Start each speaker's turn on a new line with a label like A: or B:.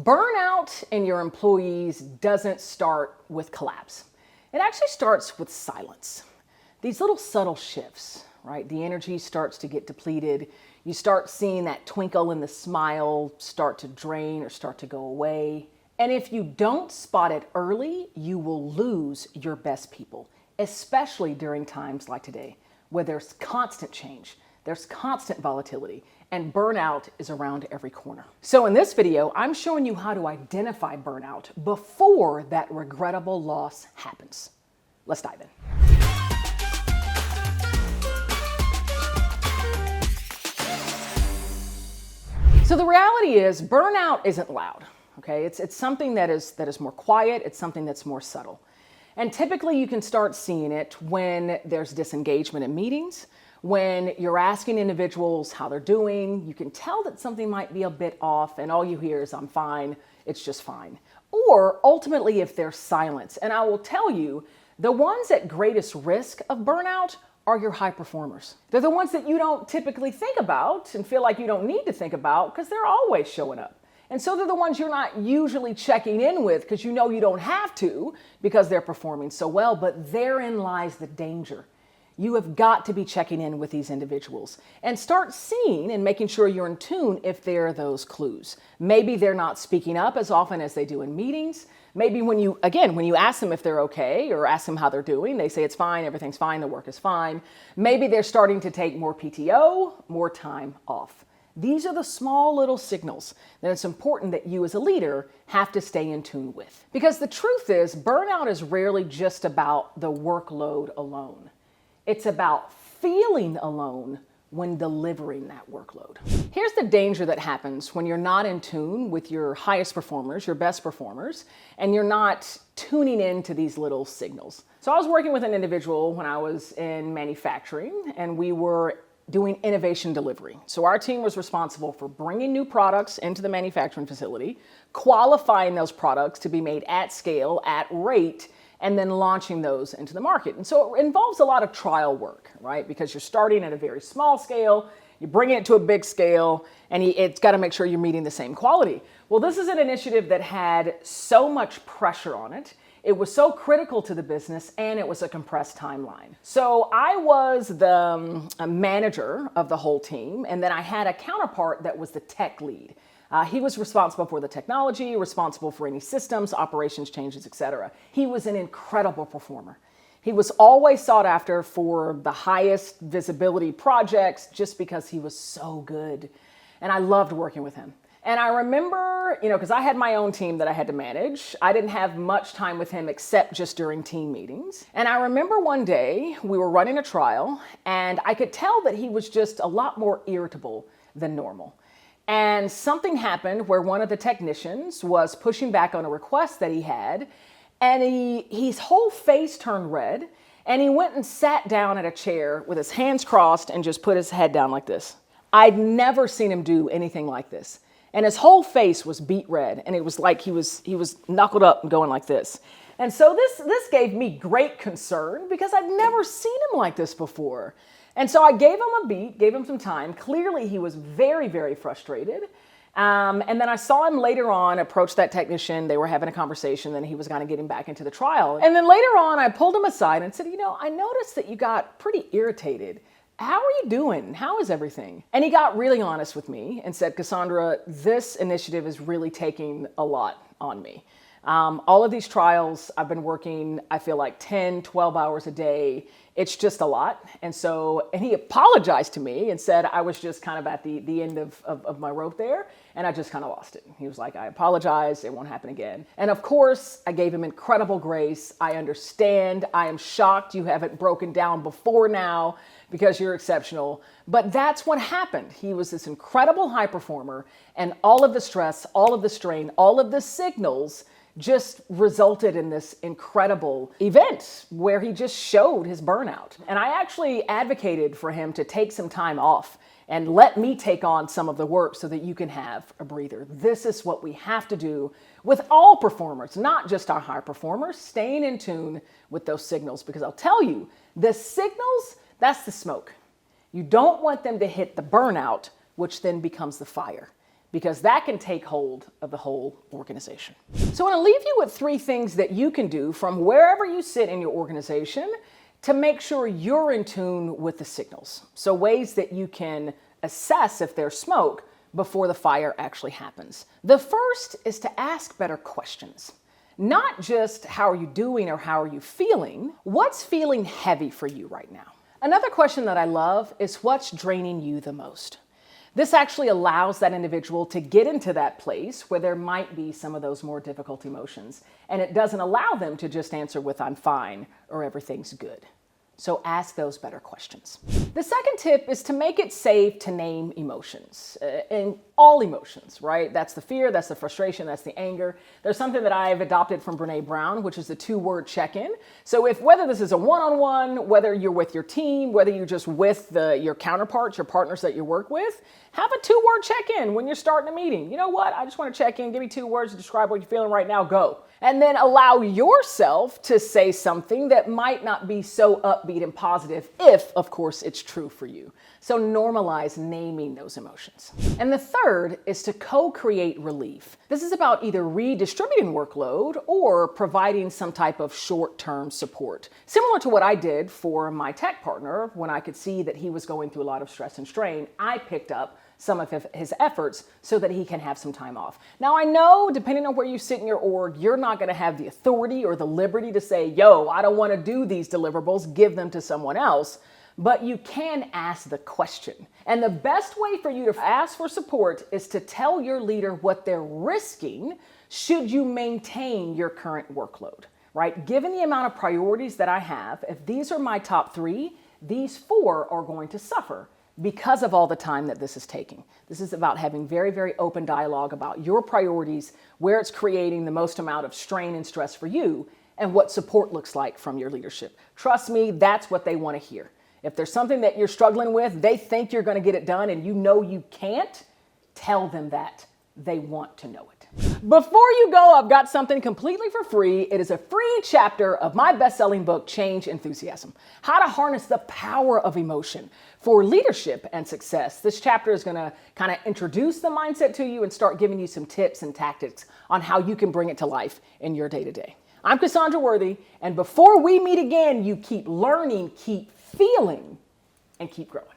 A: Burnout in your employees doesn't start with collapse. It actually starts with silence. These little subtle shifts, right? The energy starts to get depleted. You start seeing that twinkle in the smile start to drain or start to go away. And if you don't spot it early, you will lose your best people, especially during times like today, where there's constant change, there's constant volatility, and burnout is around every corner. So in this video, I'm showing you how to identify burnout before that regrettable loss happens. Let's dive in. So the reality is burnout isn't loud, okay? It's something that is more quiet, it's something that's more subtle. And typically you can start seeing it when there's disengagement in meetings, when you're asking individuals how they're doing. You can tell that something might be a bit off and all you hear is, "I'm fine, it's just fine." Or ultimately if there's silence. And I will tell you, the ones at greatest risk of burnout are your high performers. They're the ones that you don't typically think about and feel like you don't need to think about because they're always showing up. And so they're the ones you're not usually checking in with because you know you don't have to because they're performing so well, but therein lies the danger. You have got to be checking in with these individuals and start seeing and making sure you're in tune if there are those clues. Maybe they're not speaking up as often as they do in meetings. Maybe when you ask them if they're okay or ask them how they're doing, they say it's fine, everything's fine, the work is fine. Maybe they're starting to take more PTO, more time off. These are the small little signals that it's important that you as a leader have to stay in tune with. Because the truth is, burnout is rarely just about the workload alone. It's about feeling alone when delivering that workload. Here's the danger that happens when you're not in tune with your highest performers, your best performers, and you're not tuning into these little signals. So I was working with an individual when I was in manufacturing, and we were doing innovation delivery. So our team was responsible for bringing new products into the manufacturing facility, qualifying those products to be made at scale, at rate, and then launching those into the market. And so it involves a lot of trial work, right? Because you're starting at a very small scale, you're bringing it to a big scale, and it's got to make sure you're meeting the same quality. Well, this is an initiative that had so much pressure on it. It was so critical to the business, and it was a compressed timeline. So I was the manager of the whole team, and then I had a counterpart that was the tech lead. He was responsible for the technology, responsible for any systems, operations changes, etc. He was an incredible performer. He was always sought after for the highest visibility projects just because he was so good. And I loved working with him. And I remember, because I had my own team that I had to manage, I didn't have much time with him except just during team meetings. And I remember one day we were running a trial and I could tell that he was just a lot more irritable than normal. And something happened where one of the technicians was pushing back on a request that he had, and his whole face turned red, and he went and sat down at a chair with his hands crossed and just put his head down like this. I'd never seen him do anything like this. And his whole face was beet red, and it was like he was knuckled up and going like this. And so this gave me great concern because I'd never seen him like this before. And so I gave him a beat, gave him some time. Clearly he was very, very frustrated. And then I saw him later on approach that technician. They were having a conversation, then he was going to get him back into the trial. And then later on, I pulled him aside and said, I noticed that you got pretty irritated. How are you doing? How is everything? And he got really honest with me and said, "Cassandra, this initiative is really taking a lot on me. All of these trials, I've been working, I feel like 10, 12 hours a day. It's just a lot." And he apologized to me and said I was just kind of at the end of my rope there, and I just kind of lost it. He was like, "I apologize, it won't happen again." And of course, I gave him incredible grace. I understand. I am shocked you haven't broken down before now because you're exceptional. But that's what happened. He was this incredible high performer, and all of the stress, all of the strain, all of the signals just resulted in this incredible event where he just showed his burnout. And I actually advocated for him to take some time off and let me take on some of the work so that you can have a breather. This is what we have to do with all performers, not just our high performers, staying in tune with those signals, because I'll tell you, the signals, that's the smoke. You don't want them to hit the burnout, which then becomes the fire. because that can take hold of the whole organization. So I want to leave you with 3 things that you can do from wherever you sit in your organization to make sure you're in tune with the signals. So ways that you can assess if there's smoke before the fire actually happens. The first is to ask better questions. Not just how are you doing or how are you feeling, what's feeling heavy for you right now? Another question that I love is what's draining you the most? This actually allows that individual to get into that place where there might be some of those more difficult emotions, and it doesn't allow them to just answer with I'm fine or everything's good. So ask those better questions. The second tip is to make it safe to name emotions, and all emotions, right? That's the fear, that's the frustration, that's the anger. There's something that I've adopted from Brene Brown, which is the 2-word check-in. So whether this is a one-on-one, whether you're with your team, whether you're just with your counterparts, your partners that you work with, have a 2-word check-in when you're starting a meeting. You know what? I just want to check in. Give me 2 words to describe what you're feeling right now. Go. And then allow yourself to say something that might not be so upbeat and positive if, of course, it's true for you. So normalize naming those emotions. And the third is to co-create relief. This is about either redistributing workload or providing some type of short-term support. Similar to what I did for my tech partner when I could see that he was going through a lot of stress and strain, I picked up some of his efforts so that he can have some time off. Now I know, depending on where you sit in your org, you're not gonna have the authority or the liberty to say, yo, I don't wanna do these deliverables, give them to someone else, but you can ask the question. And the best way for you to ask for support is to tell your leader what they're risking should you maintain your current workload, right? Given the amount of priorities that I have, if these are my top 3, these 4 are going to suffer because of all the time that this is taking. This is about having very, very open dialogue about your priorities, where it's creating the most amount of strain and stress for you, and what support looks like from your leadership. Trust me, that's what they want to hear. If there's something that you're struggling with, they think you're going to get it done and you know you can't, tell them that. They want to know it. Before you go, I've got something completely for free. It is a free chapter of my best-selling book, Change Enthusiasm: How to Harness the Power of Emotion for Leadership and Success. This chapter is going to kind of introduce the mindset to you and start giving you some tips and tactics on how you can bring it to life in your day-to-day. I'm Cassandra Worthy, and before we meet again, you keep learning, keep feeling, and keep growing.